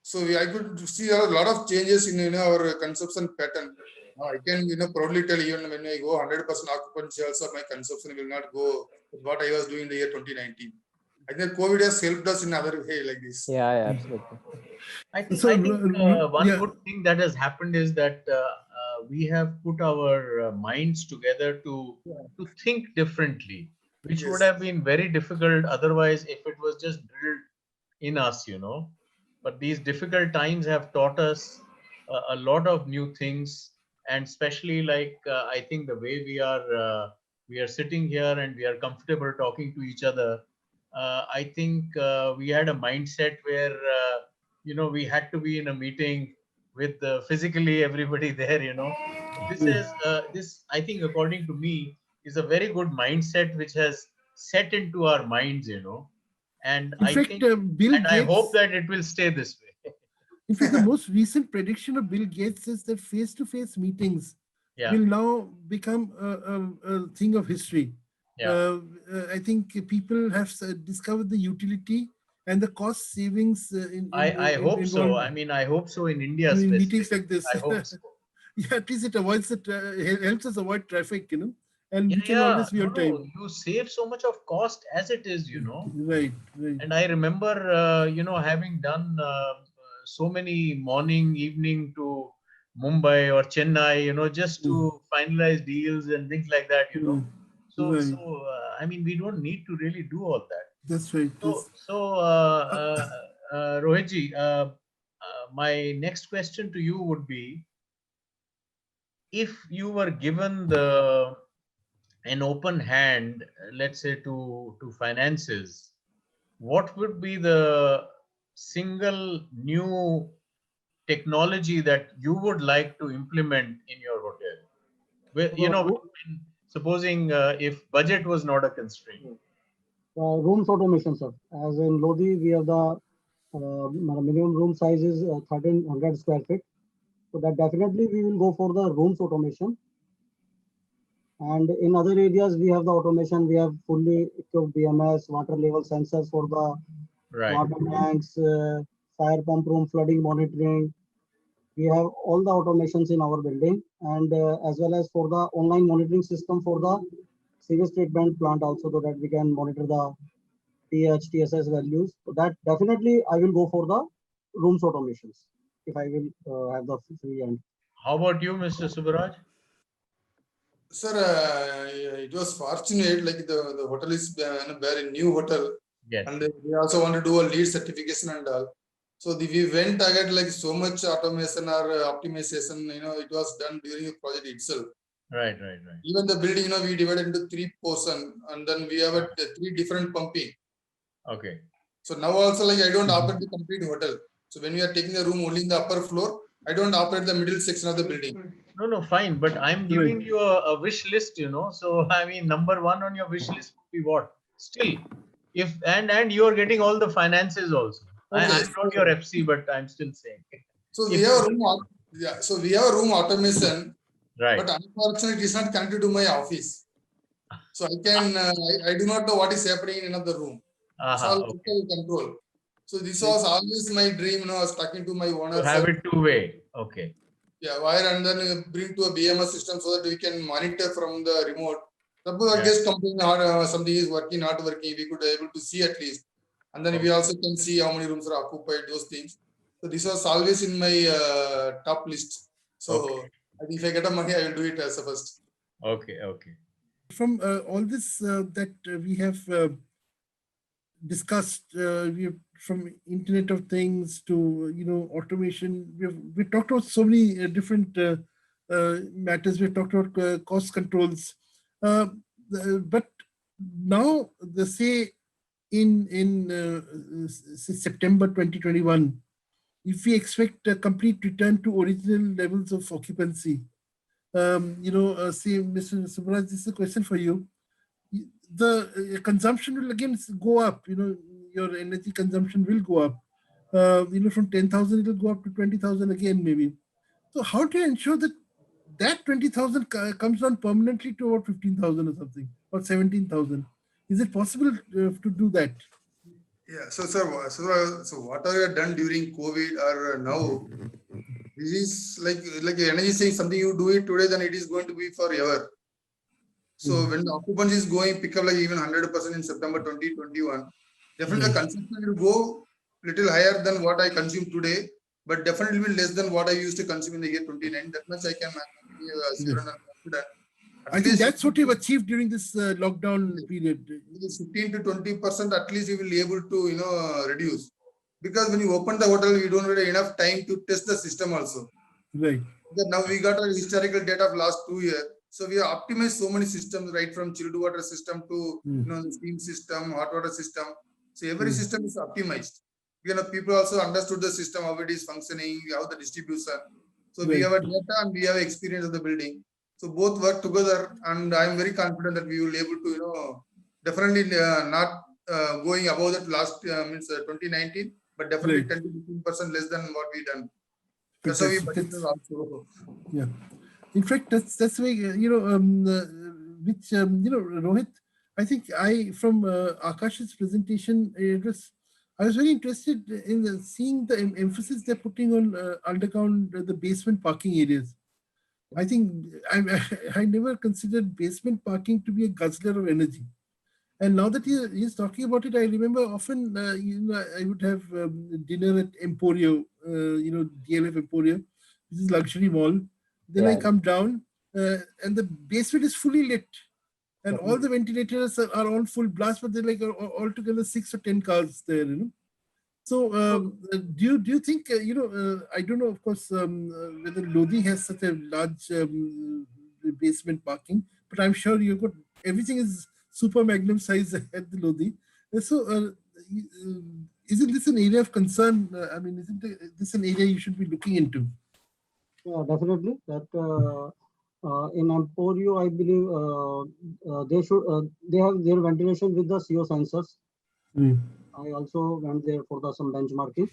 Speaker 3: So I could see a lot of changes in our consumption pattern. Now I can proudly tell, even when I go 100% occupancy, also my consumption will not go with what I was doing in the year 2019. I think COVID has helped us in other way like this.
Speaker 6: Yeah, absolutely.
Speaker 2: I think,
Speaker 1: So,
Speaker 2: one
Speaker 1: yeah.
Speaker 2: good thing that has happened is that we have put our minds together to think differently, which
Speaker 3: Yes.
Speaker 2: would have been very difficult otherwise if it was just drilled in us, But these difficult times have taught us a lot of new things, and especially like I think the way we are sitting here and we are comfortable talking to each other. I think we had a mindset where we had to be in a meeting with physically everybody there. This I think, according to me, is a very good mindset which has set into our minds. And
Speaker 1: In
Speaker 2: I
Speaker 1: fact,
Speaker 2: think,
Speaker 1: Bill
Speaker 2: and I hope
Speaker 1: Gates,
Speaker 2: that it will stay this way.
Speaker 1: in fact, the most recent prediction of Bill Gates is that face-to-face meetings
Speaker 2: Yeah.
Speaker 1: will now become a thing of history.
Speaker 2: Yeah.
Speaker 1: I think people have discovered the utility and the cost savings
Speaker 2: I hope so.
Speaker 1: involved
Speaker 2: I mean, I hope so in India,
Speaker 1: in
Speaker 2: specifically.
Speaker 1: meetings like this.
Speaker 2: I hope so.
Speaker 1: Yeah, at least it avoids it, helps us avoid traffic, and we can
Speaker 2: Yeah.
Speaker 1: always be on
Speaker 2: No,
Speaker 1: time.
Speaker 2: you save so much of cost as it is,
Speaker 1: Right.
Speaker 2: And I remember, having done so many morning, evening to Mumbai or Chennai, just to finalize deals and things like that, So,
Speaker 1: Right.
Speaker 2: I mean, we don't need to really do all that.
Speaker 1: That's right.
Speaker 2: So, Rohitji, my next question to you would be, if you were given an open hand, let's say to finances, what would be the single new technology that you would like to implement in your hotel? Supposing if budget was not a constraint.
Speaker 4: Rooms automation, sir. As in Lodi, we have the minimum room size is 1,300 square feet. So that definitely we will go for the rooms automation. And in other areas, we have the automation. We have fully equipped BMS, water level sensors for the water tanks, fire pump room, flooding monitoring. We have all the automations in our building, and as well as for the online monitoring system for the sewage treatment plant also, so that we can monitor the pH, TSS values. So that definitely I will go for the rooms automations if I will have the free end.
Speaker 2: How about you, Mr. Subaraj?
Speaker 3: Sir, it was fortunate, like the hotel is a very new hotel.
Speaker 2: Yes.
Speaker 3: And we also want to do a LEED certification and all. So we went ahead like so much automation or optimization, it was done during the project itself.
Speaker 2: Right.
Speaker 3: Even the building, we divided into 3 portions, and then we have 3 different pumping.
Speaker 2: Okay.
Speaker 3: So now also, like I don't operate the complete hotel. So when we are taking a room only in the upper floor, I don't operate the middle section of the building.
Speaker 2: No, fine. But I'm giving you a wish list, So I mean, number 1 on your wish list would be what? Still, if and you're getting all the finances also. Okay. I'm not your FC, but I'm still saying.
Speaker 3: So we have a room automation.
Speaker 2: Right.
Speaker 3: But unfortunately, it is not connected to my office. So I can I do not know what is happening in another room. It's all local control. So this was always my dream. I was talking to my owner.
Speaker 2: To have it two-way. Okay.
Speaker 3: Yeah, wire and then bring to a BMS system so that we can monitor from the remote. Suppose a guest complaining something is working, not working, we could be able to see at least. And then we also can see how many rooms are occupied, those things. So this was always in my top list. So if I get a money, I will do it as a first.
Speaker 2: Okay.
Speaker 1: From all this that we have discussed, from Internet of Things to automation, we've talked about so many different matters. We've talked about cost controls, but now the say in September 2021, if we expect a complete return to original levels of occupancy, say, Mr. Subraj, this is a question for you. The consumption will again go up. Your energy consumption will go up. From 10,000 it will go up to 20,000 again maybe. So how do you ensure that 20,000 comes down permanently to about 15,000 or something, or 17,000? Is it possible to do that?
Speaker 3: Yeah, so sir, so what are you done during COVID or now? This is like energy saying something you do it today, then it is going to be forever. So when the occupancy is going pick up like even 100% in September 2021, definitely the consumption will go little higher than what I consume today, but definitely will be less than what I used to consume in the year 29. That much I can be sure and confident.
Speaker 1: I think that's what you've achieved during this lockdown period.
Speaker 3: 15 to 20% at least you will be able to reduce, because when you open the hotel you don't have enough time to test the system also.
Speaker 1: Right.
Speaker 3: Because now we got a historical data of last 2 years, so we have optimized so many systems, right from chilled water system to the steam system, hot water system. So every system is optimized. People also understood the system, how it is functioning, how the distribution. So we have a data and we have experience of the building. So both work together, and I am very confident that we will be able to, definitely not going above that last means 2019, but definitely 10 to 15% less than what we done. That's how we budgeted also.
Speaker 1: Yeah. In fact, that's why Rohit, I think from Akash's presentation, I was very interested in seeing the emphasis they're putting on underground, the basement parking areas. I think I never considered basement parking to be a guzzler of energy. And now that he's talking about it, I remember often, I would have dinner at Emporio, DLF Emporio, which is luxury mall. Then I come down and the basement is fully lit. And all the ventilators are on full blast, but they're like altogether 6 or 10 cars there, So do you think, I don't know, of course, whether Lodi has such a large basement parking, but I'm sure you've got, everything is super magnum size at the Lodi. So isn't this an area of concern? Isn't this an area you should be looking into?
Speaker 4: Yeah, definitely. That in Emporio, I believe they have their ventilation with the CO sensors. I also went there for some benchmarking.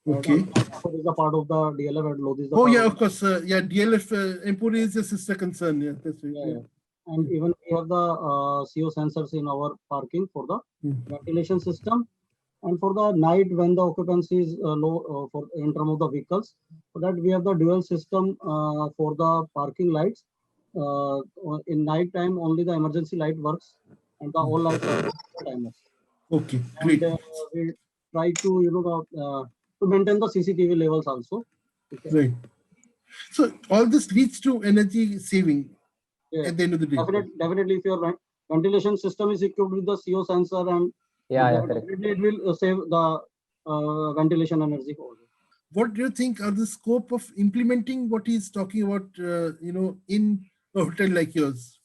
Speaker 1: Okay.
Speaker 4: It is a part of the DLF at Lodi.
Speaker 1: Oh yeah, of course. DLF Emporio is a sister concern. Yeah, that's right.
Speaker 4: Yeah. And even we have the CO sensors in our parking for the ventilation system. And for the night, when the occupancy is low in terms of the vehicles, so that we have the dual system for the parking lights. In night time, only the emergency light works, and the all lights are timers.
Speaker 1: Okay, great.
Speaker 4: And we try to to maintain the CCTV levels also. Okay.
Speaker 1: Right. So all this leads to energy saving at the end of the day.
Speaker 4: Definitely, if your ventilation system is equipped with the CO sensor, and definitely it will save the ventilation energy.
Speaker 1: What do you think are the scope of implementing what he's talking about, in a hotel like yours?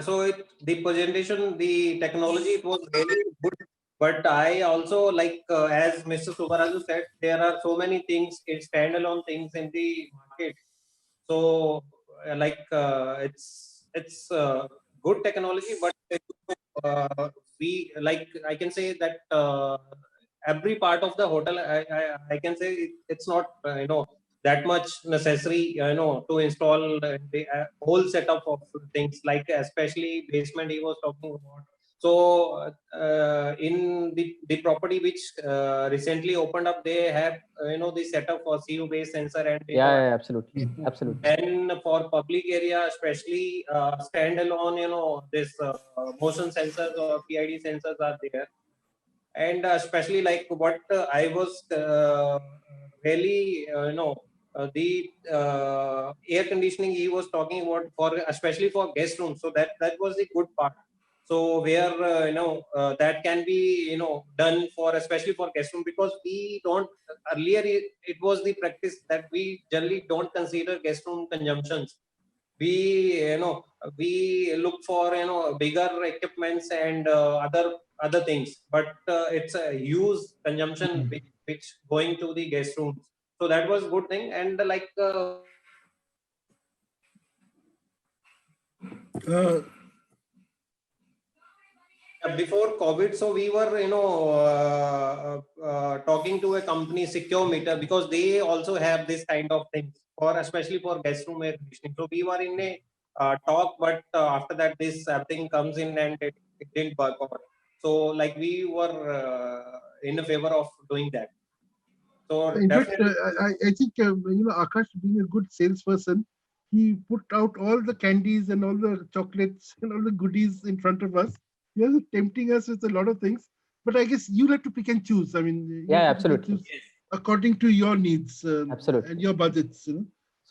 Speaker 5: So the presentation, the technology, it was really good. But I also like, as Mr. Subaraju said, there are so many things, standalone things in the market. So it's good technology, but I can say that every part of the hotel, I can say it's not that much necessary to install the whole setup of things, like especially basement he was talking about. So in the property which recently opened up, they have the setup for CU based sensor and
Speaker 6: absolutely.
Speaker 5: And for public area, especially standalone, this motion sensors or PID sensors are there. And especially like what I was really the air conditioning he was talking about, for especially for guest rooms. So that was the good part. So where that can be done for, especially for guest room, because we don't earlier it was the practice that we generally don't consider guest room consumptions. we look for bigger equipments and other things, but it's a huge consumption which going to the guest rooms. So that was good thing. And
Speaker 1: Uh,
Speaker 5: before COVID, so we were talking to a company, Secure Meter, because they also have this kind of things for especially for guest room air conditioning. So we were in a talk, but after that this thing comes in and it didn't work out. So like we were in favor of doing that. So
Speaker 1: in fact,
Speaker 5: definitely.
Speaker 1: I think Akash, being a good salesperson, he put out all the candies and all the chocolates and all the goodies in front of us. He was tempting us with a lot of things, but I guess you'll have to pick and choose. I mean, you
Speaker 6: Yeah,
Speaker 1: have to pick and
Speaker 6: absolutely.
Speaker 1: choose according to your needs
Speaker 6: Absolutely.
Speaker 1: and your budgets.
Speaker 6: So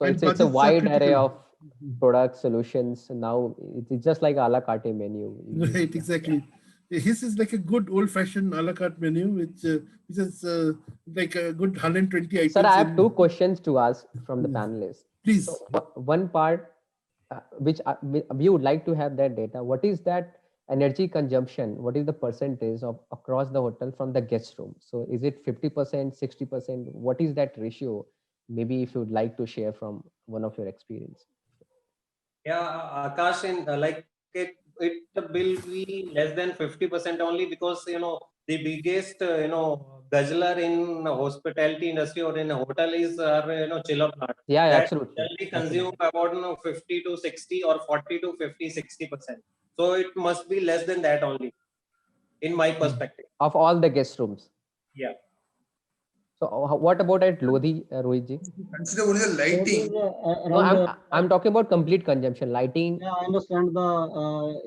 Speaker 1: And
Speaker 6: it's a
Speaker 1: budgets are
Speaker 6: wide array
Speaker 1: critical.
Speaker 6: of product solutions. Now it's just like a la carte menu.
Speaker 1: Right, exactly. His is like a good old-fashioned a la carte menu, which is like a good 120 items.
Speaker 6: Sir, I have
Speaker 1: in-
Speaker 6: two questions to ask from the
Speaker 1: Yeah.
Speaker 6: panelists.
Speaker 1: Please.
Speaker 6: So one part which we would like to have that data. What is that energy consumption? What is the percentage of across the hotel from the guest room? So is it 50%, 60%? What is that ratio? Maybe if you would like to share from one of your experience.
Speaker 5: Yeah, Akash, in it will be less than 50% only, because the biggest guzzler in hospitality industry or in a hotel is chiller plant.
Speaker 6: Yeah,
Speaker 5: That
Speaker 6: absolutely.
Speaker 5: generally consume about 50 to 60 or 40 to 50, 60%. So it must be less than that only, in my perspective.
Speaker 6: Of all the guest rooms.
Speaker 5: Yeah.
Speaker 6: So what about at Lodhi, Rohit ji?
Speaker 3: Consider only the
Speaker 4: That is,
Speaker 3: lighting.
Speaker 6: No,
Speaker 4: around,
Speaker 6: I'm talking about complete consumption, lighting.
Speaker 4: yeah, I understand the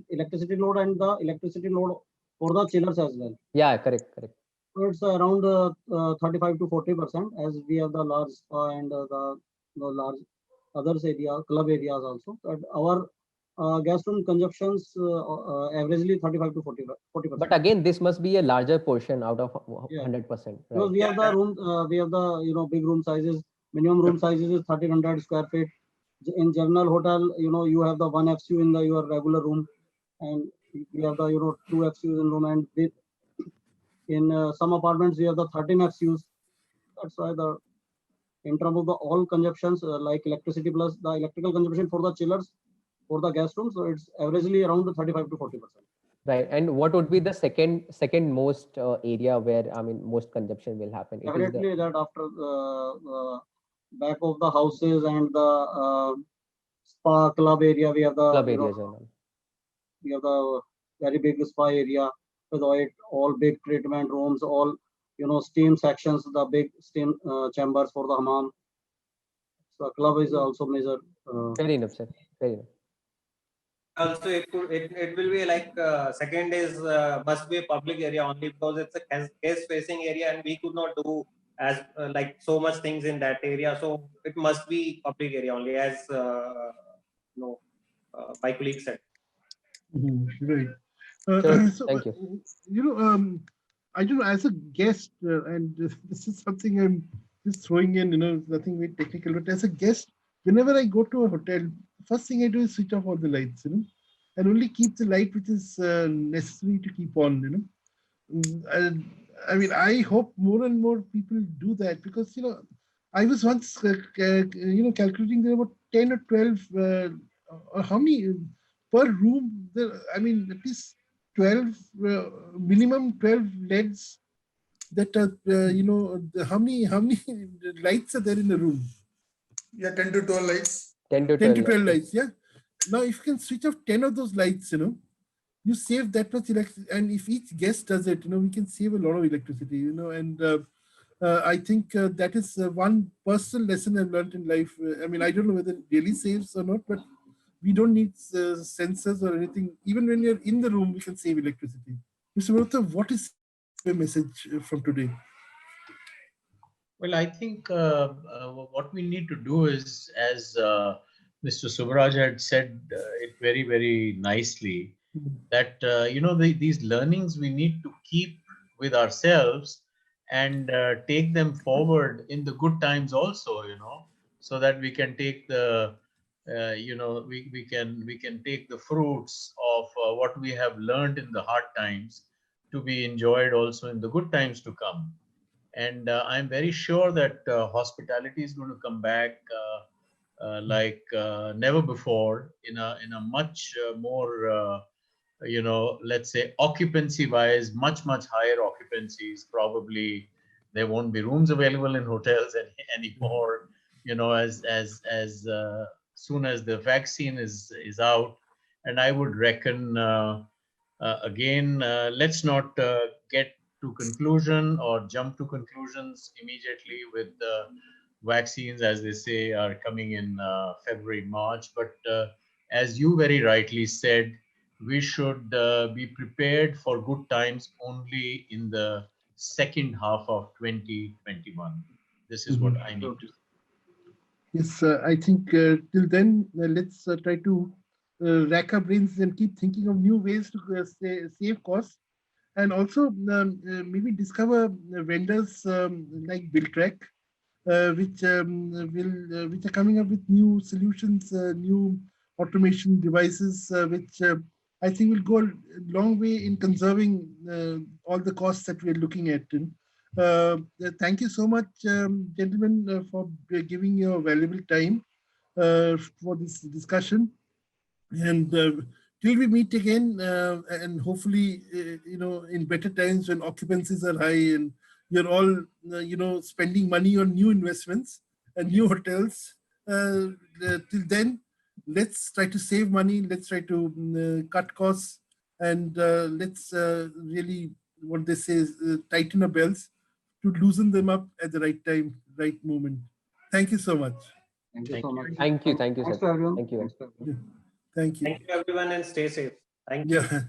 Speaker 4: electricity load and the electricity load for the chillers as well.
Speaker 6: Yeah, correct.
Speaker 4: So it's around 35 to 40%, as we have the large spa and the large others area, club areas also. But our gas room consumptions averagely 35 to 40%.
Speaker 6: But again, this must be a larger portion out of
Speaker 4: Yeah.
Speaker 6: 100%,
Speaker 4: Because
Speaker 6: right?
Speaker 4: we have the room, we have the big room sizes. Minimum room sizes is 1300 square feet. In general hotel, you have the one FCU in your regular room, and we have the two FCUs in room, and in some apartments we have the 13 FCUs. That's why in terms of the all consumptions like electricity plus the electrical consumption for the chillers for the gas rooms, so it's averagely around the 35 to 40%.
Speaker 6: Right. And what would be the second most area where most consumption will happen? It is
Speaker 4: Definitely that after the back of the houses and the spa club area, we have the
Speaker 6: club areas and all.
Speaker 4: we have the very big spa area with all big treatment rooms, all steam sections, the big steam chambers for the hammam. So club is also major.
Speaker 6: Fair enough, sir. Fair enough.
Speaker 5: Also, it will be like second is must be a public area only, because it's a guest facing area and we could not do as like so much things in that area. So it must be public area only, as my colleague said.
Speaker 1: Right.
Speaker 6: Sure,
Speaker 1: So,
Speaker 6: thank you.
Speaker 1: I don't know, as a guest, and this is something I'm just throwing in, nothing very technical, but as a guest, whenever I go to a hotel, first thing I do is switch off all the lights, and only keep the light which is necessary to keep on, And, I mean, I hope more and more people do that, because, I was once, calculating there were about 10 or 12, or how many per room, I mean, at least 12, minimum 12 LEDs that are, how many lights are there in the room?
Speaker 3: Yeah, 10 to 12 lights.
Speaker 6: 10 to
Speaker 1: 10 to
Speaker 6: 12.
Speaker 1: 12 lights, yeah. Now, if you can switch off 10 of those lights, you save that much electricity. And if each guest does it, we can save a lot of electricity, and I think that is one personal lesson I've learned in life. I mean, I don't know whether it really saves or not, but we don't need sensors or anything. Even when you're in the room, we can save electricity. Mr. Mehta, what is the message from today?
Speaker 2: Well, I think what we need to do is, as Mr. Subraj had said it very, very nicely, that these learnings we need to keep with ourselves and take them forward in the good times also, so that we can take the we can take the fruits of what we have learned in the hard times to be enjoyed also in the good times to come. And I'm very sure that hospitality is going to come back like never before in a much more let's say occupancy wise, much higher occupancies. Probably there won't be rooms available in hotels anymore. As soon as the vaccine is out, and I would reckon again, let's not get to conclusion or jump to conclusions immediately with the vaccines, as they say, are coming in February, March. But as you very rightly said, we should be prepared for good times only in the second half of 2021. This is what I need to say.
Speaker 1: Yes, I think till then, let's try to rack our brains and keep thinking of new ways to save costs, and also maybe discover vendors like BuildTrack, which are coming up with new solutions, new automation devices, which I think will go a long way in conserving all the costs that we're looking at. Thank you so much, gentlemen, for giving your valuable time for this discussion. And till we meet again, and hopefully, in better times when occupancies are high and you're all, spending money on new investments and new hotels. Till then, let's try to save money. Let's try to cut costs, and let's really, what they say is tighten our belts to loosen them up at the right time, right moment. Thank you so much.
Speaker 4: Thank you
Speaker 2: Thank
Speaker 4: so
Speaker 2: you.
Speaker 4: much.
Speaker 6: Thank you. Thank you,
Speaker 4: Thanks
Speaker 6: sir.
Speaker 4: to everyone.
Speaker 6: Thank you.
Speaker 4: Thanks to everyone.
Speaker 1: Thank you.
Speaker 5: Thank you, everyone, and stay safe. Thank you.
Speaker 1: Yeah.